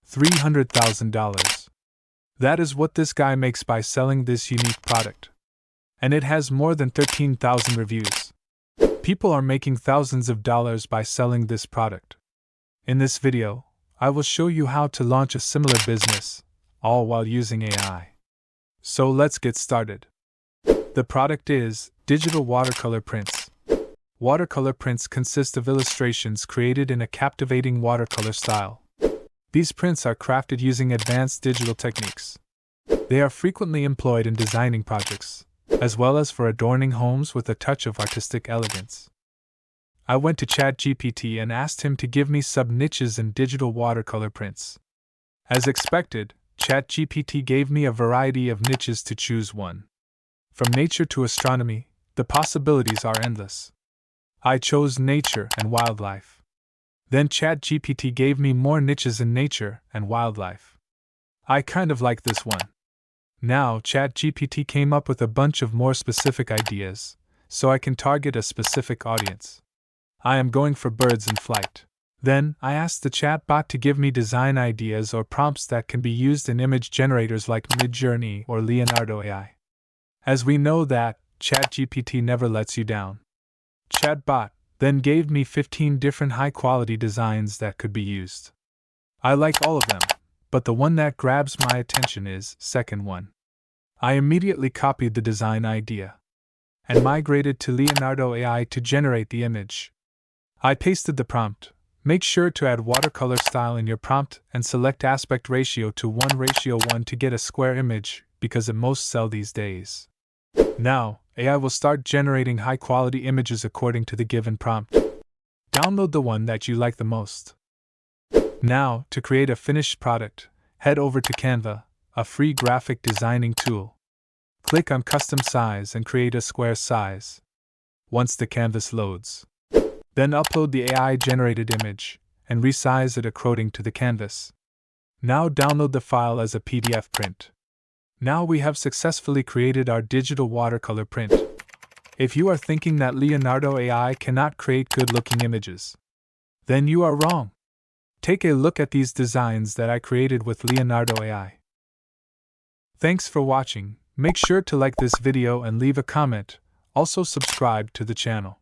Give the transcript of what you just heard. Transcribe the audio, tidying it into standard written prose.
$300,000. That is what this guy makes by selling this unique product. And it has more than 13,000 reviews. People are making thousands of dollars by selling this product. In this video, I will show you how to launch a similar business, all while using AI. So let's get started. The product is digital watercolor prints. Watercolor prints consist of illustrations created in a captivating watercolor style. These prints are crafted using advanced digital techniques. They are frequently employed in designing projects, as well as for adorning homes with a touch of artistic elegance. I went to ChatGPT and asked him to give me sub-niches in digital watercolor prints. As expected, ChatGPT gave me a variety of niches to choose one. From nature to astronomy, the possibilities are endless. I chose nature and wildlife. Then ChatGPT gave me more niches in nature and wildlife. I kind of like this one. Now ChatGPT came up with a bunch of more specific ideas, so I can target a specific audience. I am going for birds in flight. Then I asked the chatbot to give me design ideas or prompts that can be used in image generators like Midjourney or Leonardo AI. As we know that, ChatGPT never lets you down. Chatbot then gave me 15 different high-quality designs that could be used. I like all of them, but the one that grabs my attention is second one. I immediately copied the design idea and migrated to Leonardo AI to generate the image. I pasted the prompt. Make sure to add watercolor style in your prompt and select aspect ratio to 1:1 to get a square image, because it most sell these days. Now, AI will start generating high-quality images according to the given prompt. Download the one that you like the most. Now, to create a finished product, head over to Canva, a free graphic designing tool. Click on Custom Size and create a square size. Once the canvas loads, then upload the AI-generated image and resize it according to the canvas. Now download the file as a PDF print. Now we have successfully created our digital watercolor print. If you are thinking that Leonardo AI cannot create good-looking images, then you are wrong. Take a look at these designs that I created with Leonardo AI. Thanks for watching. Make sure to like this video and leave a comment. Also subscribe to the channel.